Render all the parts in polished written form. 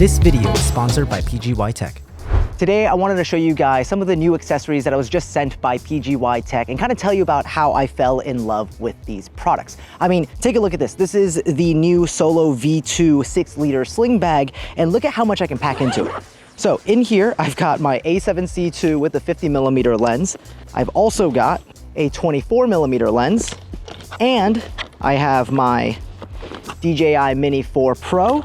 This video is sponsored by PGYTECH. Today, I wanted to show you guys some of the new accessories that I was just sent by PGYTECH and kind of tell you about how I fell in love with these products. I mean, take a look at this. This is the new Solo V2 6-liter sling bag, and look at how much I can pack into it. So in here, I've got my A7C II with a 50mm lens. I've also got a 24mm lens, and I have my DJI Mini 4 Pro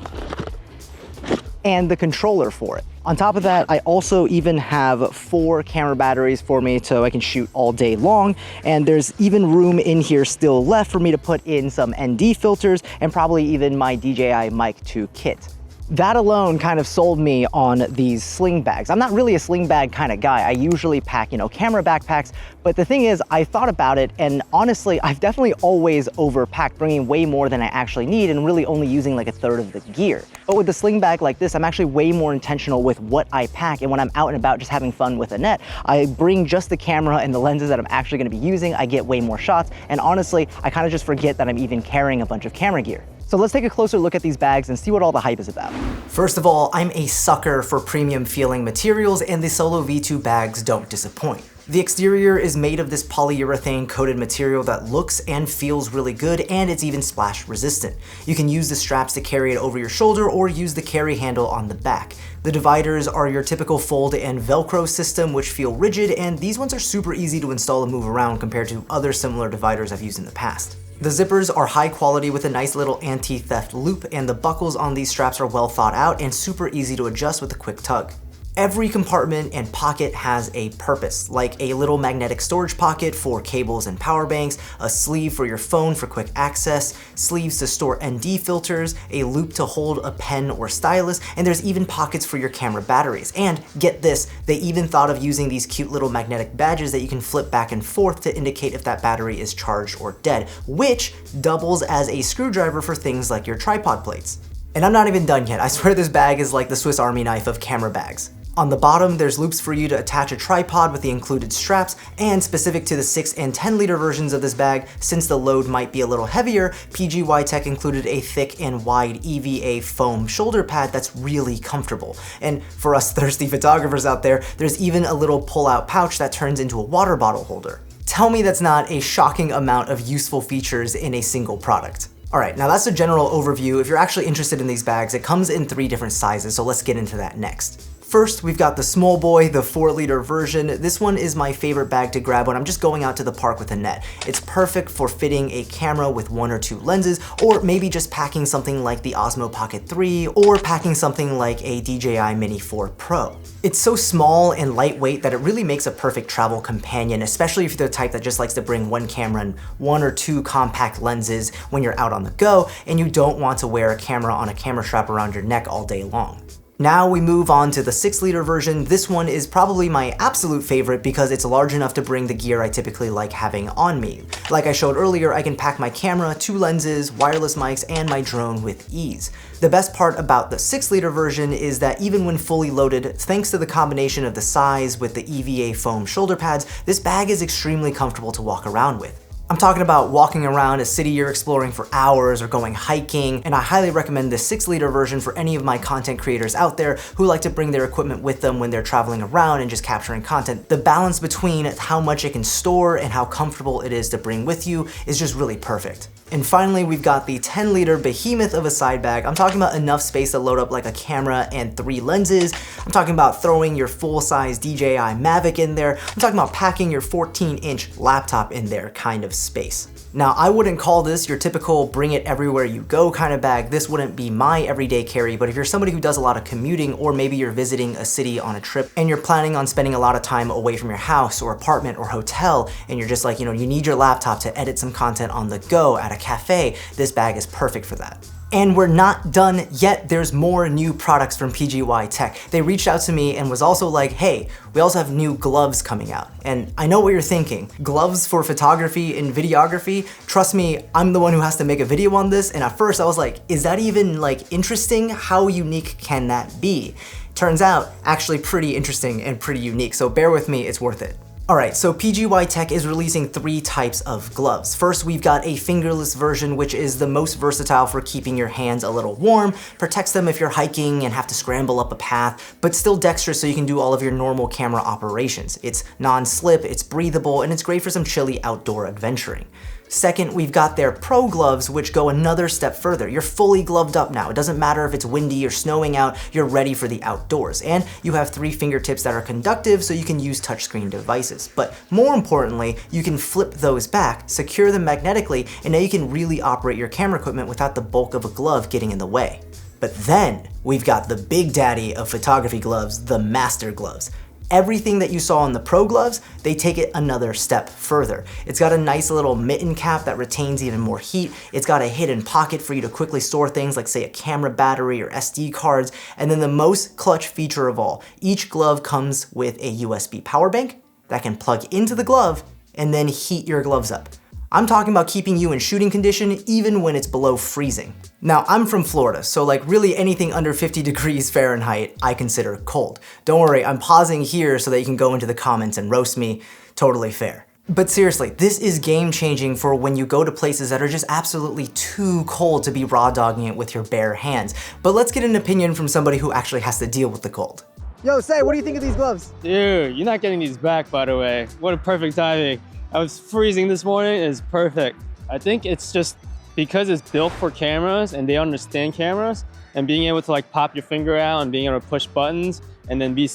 and the controller for it. On top of that, I also even have 4 camera batteries for me so I can shoot all day long. And there's even room in here still left for me to put in some ND filters and probably even my DJI Mic 2 kit. That alone kind of sold me on these sling bags. I'm not really a sling bag kind of guy. I usually pack, camera backpacks. But the thing is, I thought about it, and honestly, I've definitely always overpacked, bringing way more than I actually need and really only using like 1/3 of the gear. But with the sling bag like this, I'm actually way more intentional with what I pack. And when I'm out and about just having fun with a net, I bring just the camera and the lenses that I'm actually gonna be using. I get way more shots. And honestly, I kind of just forget that I'm even carrying a bunch of camera gear. So let's take a closer look at these bags and see what all the hype is about. First of all, I'm a sucker for premium feeling materials, and the Solo V2 bags don't disappoint. The exterior is made of this polyurethane coated material that looks and feels really good, and it's even splash resistant. You can use the straps to carry it over your shoulder or use the carry handle on the back. The dividers are your typical fold and Velcro system, which feel rigid, and these ones are super easy to install and move around compared to other similar dividers I've used in the past. The zippers are high quality with a nice little anti-theft loop, and the buckles on these straps are well thought out and super easy to adjust with a quick tug. Every compartment and pocket has a purpose, like a little magnetic storage pocket for cables and power banks, a sleeve for your phone for quick access, sleeves to store ND filters, a loop to hold a pen or stylus, and there's even pockets for your camera batteries. And get this, they even thought of using these cute little magnetic badges that you can flip back and forth to indicate if that battery is charged or dead, which doubles as a screwdriver for things like your tripod plates. And I'm not even done yet. I swear this bag is like the Swiss Army knife of camera bags. On the bottom, there's loops for you to attach a tripod with the included straps, and specific to the 6 and 10-liter versions of this bag, since the load might be a little heavier, PGYTECH included a thick and wide EVA foam shoulder pad that's really comfortable. And for us thirsty photographers out there, there's even a little pull-out pouch that turns into a water bottle holder. Tell me that's not a shocking amount of useful features in a single product. Alright, now that's a general overview. If you're actually interested in these bags, it comes in 3 different sizes, so let's get into that next. First, we've got the small boy, the 4-liter version. This one is my favorite bag to grab when I'm just going out to the park with a net. It's perfect for fitting a camera with 1 or 2 lenses, or maybe just packing something like the Osmo Pocket 3, or packing something like a DJI Mini 4 Pro. It's so small and lightweight that it really makes a perfect travel companion, especially if you're the type that just likes to bring 1 camera and 1 or 2 compact lenses when you're out on the go, and you don't want to wear a camera on a camera strap around your neck all day long. Now we move on to the 6-liter version. This one is probably my absolute favorite because it's large enough to bring the gear I typically like having on me. Like I showed earlier, I can pack my camera, 2 lenses, wireless mics, and my drone with ease. The best part about the 6-liter version is that even when fully loaded, thanks to the combination of the size with the EVA foam shoulder pads, this bag is extremely comfortable to walk around with. I'm talking about walking around a city you're exploring for hours or going hiking, and I highly recommend the 6-liter version for any of my content creators out there who like to bring their equipment with them when they're traveling around and just capturing content. The balance between how much it can store and how comfortable it is to bring with you is just really perfect. And finally, we've got the 10-liter behemoth of a side bag. I'm talking about enough space to load up like a camera and 3 lenses. I'm talking about throwing your full-size DJI Mavic in there. I'm talking about packing your 14-inch laptop in there kind of space. Now, I wouldn't call this your typical bring it everywhere you go kind of bag. This wouldn't be my everyday carry, but if you're somebody who does a lot of commuting, or maybe you're visiting a city on a trip and you're planning on spending a lot of time away from your house or apartment or hotel, and you're just like, you need your laptop to edit some content on the go at a cafe, this bag is perfect for that. And we're not done yet. There's more new products from PGYTECH. They reached out to me and was also like, hey, we also have new gloves coming out. And I know what you're thinking. Gloves for photography and videography? Trust me, I'm the one who has to make a video on this. And at first I was like, is that even like interesting? How unique can that be? Turns out, actually pretty interesting and pretty unique. So bear with me, it's worth it. Alright, so PGYTECH is releasing 3 types of gloves. First, we've got a fingerless version, which is the most versatile for keeping your hands a little warm, protects them if you're hiking and have to scramble up a path, but still dexterous so you can do all of your normal camera operations. It's non-slip, it's breathable, and it's great for some chilly outdoor adventuring. Second, we've got their Pro gloves, which go another step further. You're fully gloved up now. It doesn't matter if it's windy or snowing out, you're ready for the outdoors. And you have 3 fingertips that are conductive, so you can use touchscreen devices. But more importantly, you can flip those back, secure them magnetically, and now you can really operate your camera equipment without the bulk of a glove getting in the way. But then, we've got the big daddy of photography gloves, the Master gloves. Everything that you saw in the Pro gloves, they take it another step further. It's got a nice little mitten cap that retains even more heat. It's got a hidden pocket for you to quickly store things like, say, a camera battery or SD cards. And then the most clutch feature of all, each glove comes with a USB power bank that can plug into the glove and then heat your gloves up. I'm talking about keeping you in shooting condition even when it's below freezing. Now, I'm from Florida, so like really anything under 50 degrees Fahrenheit, I consider cold. Don't worry, I'm pausing here so that you can go into the comments and roast me. Totally fair. But seriously, this is game changing for when you go to places that are just absolutely too cold to be raw dogging it with your bare hands. But let's get an opinion from somebody who actually has to deal with the cold. Yo, Say, what do you think of these gloves? Dude, you're not getting these back, by the way. What a perfect timing. I was freezing this morning, it's perfect. I think it's just because it's built for cameras and they understand cameras, and being able to like pop your finger out and being able to push buttons and then be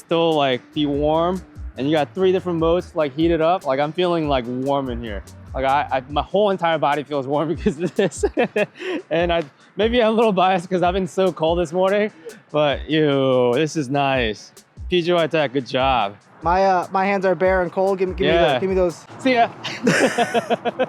warm. And you got 3 different modes to like heat it up. Like I'm feeling like warm in here. Like my whole entire body feels warm because of this. And maybe I'm a little biased because I've been so cold this morning, but this is nice. PGYTECH, good job. My hands are bare and cold. Give me those. See ya.